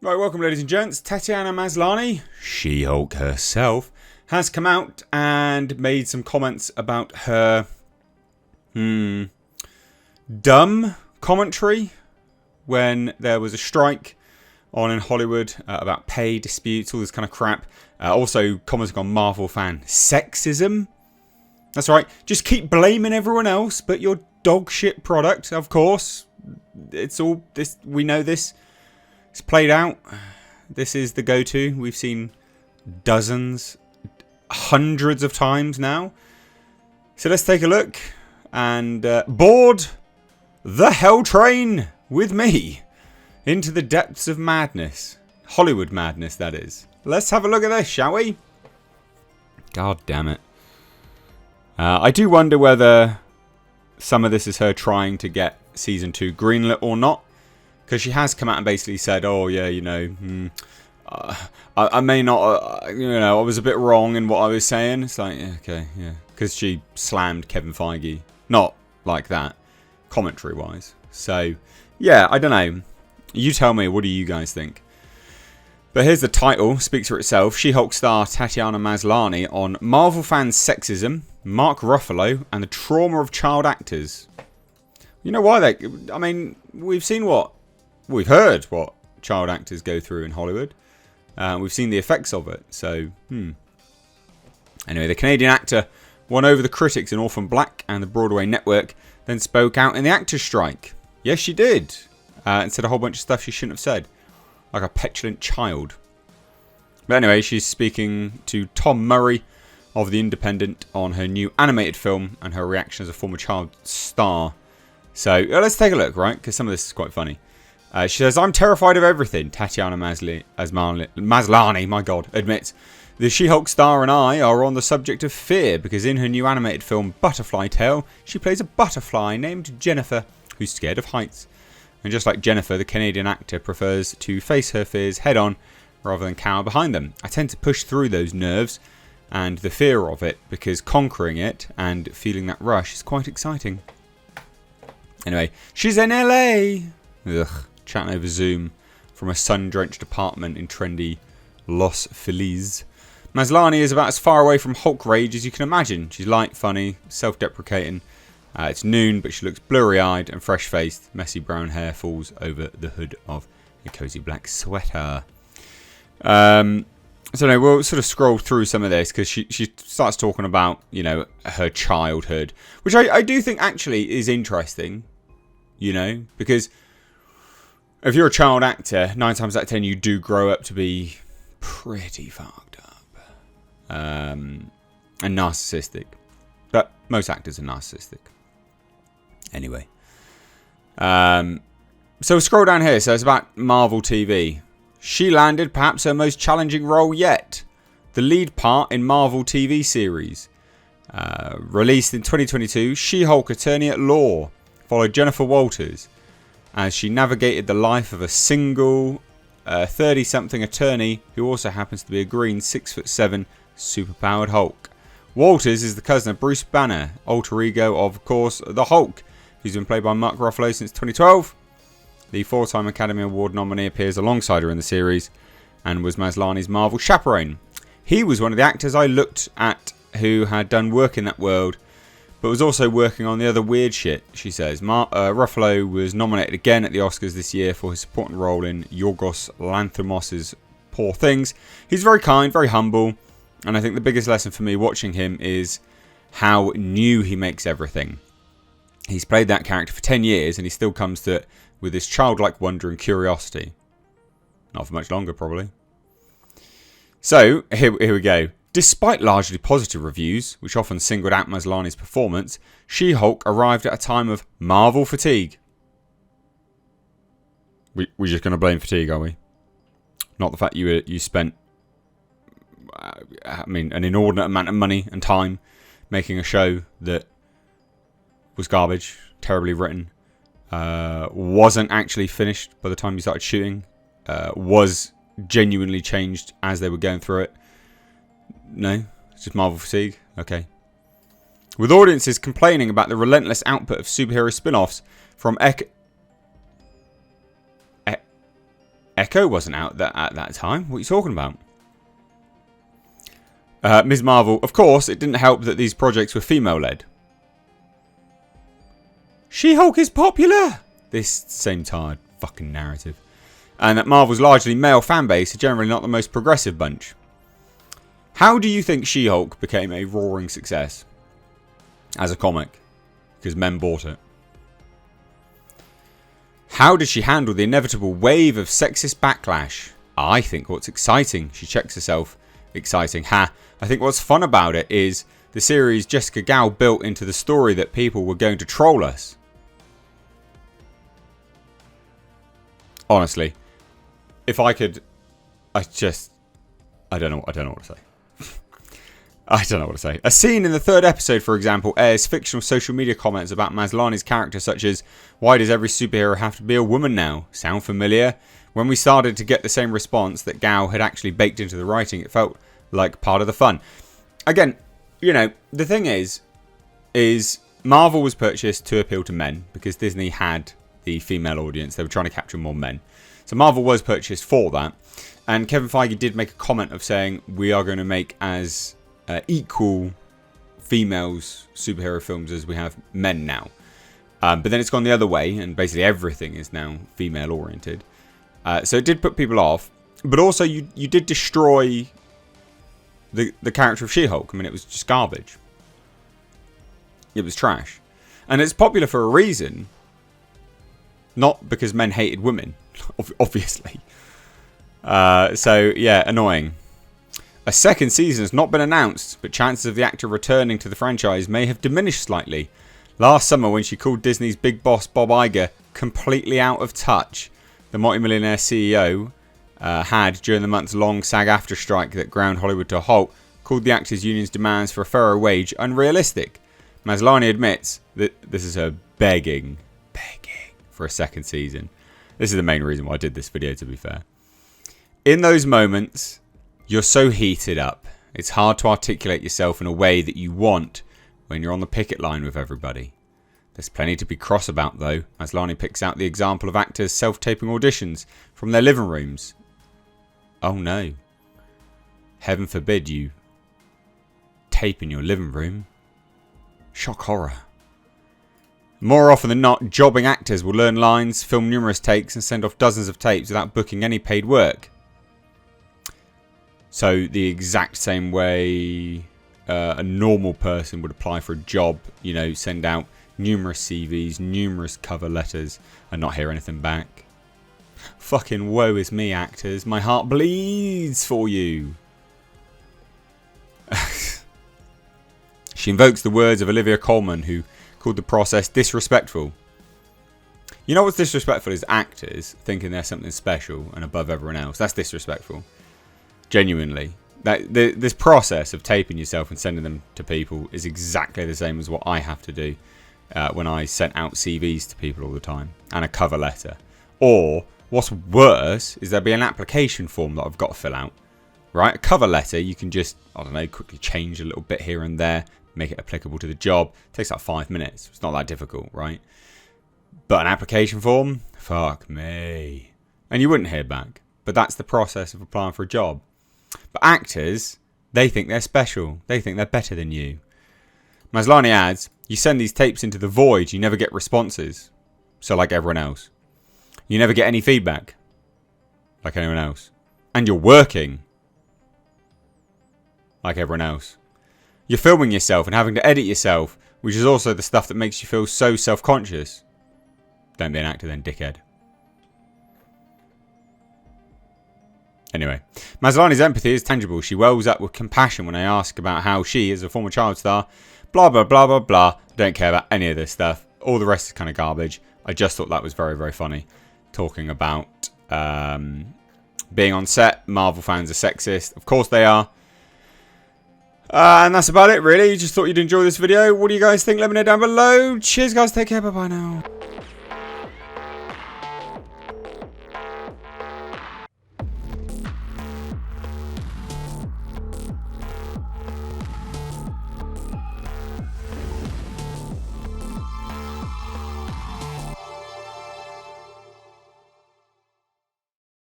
Right, welcome ladies and gents. Tatiana Maslany, She-Hulk herself, has come out and made some comments about her dumb commentary when there was a strike on in Hollywood about pay disputes, all this kind of crap. Also commenting on Marvel fan sexism. That's right, just keep blaming everyone else but your dog shit product, of course. It's all this, we know this. It's played out. This is the go-to. We've seen dozens, hundreds of times now. So let's take a look and board the hell train with me into the depths of madness. Hollywood madness, that is. Let's have a look at this, shall we? God damn it. I do wonder whether some of this is her trying to get Season 2 greenlit or not. Because she has come out and basically said, oh yeah, you know, I may not, you know, I was a bit wrong in what I was saying. It's like, yeah, okay, yeah. Because she slammed Kevin Feige. Not like that, commentary-wise. So, yeah, I don't know. You tell me, what do you guys think? But here's the title, speaks for itself. She-Hulk star Tatiana Maslany on Marvel fans' sexism, Mark Ruffalo, and the trauma of child actors. You know why they... I mean, we've seen what... We've heard what child actors go through in Hollywood. We've seen the effects of it. So, Anyway, the Canadian actor won over the critics in Orphan Black and the Broadway Network, then spoke out in the actors' strike. Yes, she did. And said a whole bunch of stuff she shouldn't have said. Like a petulant child. But anyway, she's speaking to Tom Murray of The Independent on her new animated film and her reaction as a former child star. So, let's take a look, right? Because some of this is quite funny. She says, I'm terrified of everything, Tatiana Maslany, my God, admits. The She-Hulk star and I are on the subject of fear because in her new animated film Butterfly Tale, she plays a butterfly named Jennifer, who's scared of heights. And just like Jennifer, the Canadian actor prefers to face her fears head on rather than cower behind them. I tend to push through those nerves and the fear of it because conquering it and feeling that rush is quite exciting. Anyway, she's in LA. Ugh. Chatting over Zoom from a sun-drenched apartment in trendy Los Feliz. Maslany is about as far away from Hulk rage as you can imagine. She's light, funny, self-deprecating. It's noon, but she looks blurry-eyed and fresh-faced. Messy brown hair falls over the hood of a cozy black sweater. So no, we'll sort of scroll through some of this because she starts talking about, you know, her childhood, which I do think actually is interesting, you know, because if you're a child actor, 9 times out of 10 you do grow up to be pretty fucked up and narcissistic. But most actors are narcissistic. Anyway. So we'll scroll down here. So it's about Marvel TV. She landed perhaps her most challenging role yet. The lead part in Marvel TV series. Released in 2022, She-Hulk Attorney at Law followed Jennifer Walters as she navigated the life of a single 30-something attorney who also happens to be a green 6'7" superpowered Hulk. Walters is the cousin of Bruce Banner, alter ego of course, the Hulk, who's been played by Mark Ruffalo since 2012. The 4-time Academy Award nominee appears alongside her in the series and was Maslany's Marvel chaperone. He was one of the actors I looked at who had done work in that world, but was also working on the other weird shit, she says. Ruffalo was nominated again at the Oscars this year for his supporting role in Yorgos Lanthimos' Poor Things. He's very kind, very humble, and I think the biggest lesson for me watching him is how new he makes everything. He's played that character for 10 years and he still comes to it with this childlike wonder and curiosity. Not for much longer, probably. So, here we go. Despite largely positive reviews, which often singled out Maslany's performance, She-Hulk arrived at a time of Marvel fatigue. We're just going to blame fatigue, are we? Not the fact you spent, an inordinate amount of money and time making a show that was garbage, terribly written, wasn't actually finished by the time you started shooting, was genuinely changed as they were going through it. No, it's just Marvel fatigue. Okay. With audiences complaining about the relentless output of superhero spin-offs from Echo wasn't out at that time. What are you talking about? Ms. Marvel, of course, it didn't help that these projects were female-led. She-Hulk is popular! This same tired fucking narrative. And that Marvel's largely male fan base are generally not the most progressive bunch. How do you think She-Hulk became a roaring success? As a comic. Because men bought it. How did she handle the inevitable wave of sexist backlash? I think what's exciting. She checks herself. Exciting. Ha. I think what's fun about it is the series Jessica Gao built into the story that people were going to troll us. Honestly. If I could... I don't know what to say. I don't know what to say. A scene in the 3rd episode, for example, airs fictional social media comments about Maslany's character, such as, why does every superhero have to be a woman now? Sound familiar? When we started to get the same response that Gao had actually baked into the writing, it felt like part of the fun. Again, you know, the thing is Marvel was purchased to appeal to men because Disney had the female audience. They were trying to capture more men. So Marvel was purchased for that. And Kevin Feige did make a comment of saying, we are going to make as equal females superhero films as we have men now. But then it's gone the other way, and basically everything is now female oriented. So it did put people off, but also you did destroy the character of She-Hulk. I mean, it was just garbage. It was trash. And it's popular for a reason, not because men hated women, obviously. So yeah, annoying. A 2nd season has not been announced, but chances of the actor returning to the franchise may have diminished slightly. Last summer, when she called Disney's big boss Bob Iger completely out of touch, the multimillionaire CEO had, during the months-long SAG-AFTRA strike that ground Hollywood to a halt, called the actors' union's demands for a fairer wage unrealistic. Maslany admits that this is her begging for a 2nd season. This is the main reason why I did this video, to be fair. In those moments, you're so heated up. It's hard to articulate yourself in a way that you want when you're on the picket line with everybody. There's plenty to be cross about, though. Maslany picks out the example of actors self-taping auditions from their living rooms. Oh no. Heaven forbid you tape in your living room. Shock horror. More often than not, jobbing actors will learn lines, film numerous takes, and send off dozens of tapes without booking any paid work. So the exact same way a normal person would apply for a job, you know, send out numerous CVs, numerous cover letters, and not hear anything back. Fucking woe is me, actors. My heart bleeds for you. She invokes the words of Olivia Colman, who called the process disrespectful. You know what's disrespectful is actors thinking they're something special and above everyone else. That's disrespectful. Genuinely. This process of taping yourself and sending them to people is exactly the same as what I have to do when I sent out CVs to people all the time. And a cover letter. Or, what's worse, is there'll be an application form that I've got to fill out. Right? A cover letter, you can just, I don't know, quickly change a little bit here and there. Make it applicable to the job. It takes like 5 minutes. It's not that difficult, right? But an application form? Fuck me. And you wouldn't hear back. But that's the process of applying for a job. But actors, they think they're special. They think they're better than you. Maslany adds, you send these tapes into the void, you never get responses. So like everyone else. You never get any feedback. Like anyone else. And you're working. Like everyone else. You're filming yourself and having to edit yourself, which is also the stuff that makes you feel so self-conscious. Don't be an actor then, dickhead. Anyway, Maslany's empathy is tangible. She wells up with compassion when I ask about how she, as a former child star, blah, blah, blah, blah, blah. Don't care about any of this stuff. All the rest is kind of garbage. I just thought that was very, very funny. Talking about being on set. Marvel fans are sexist. Of course they are. And that's about it, really. Just thought you'd enjoy this video. What do you guys think? Let me know down below. Cheers, guys. Take care. Bye-bye now.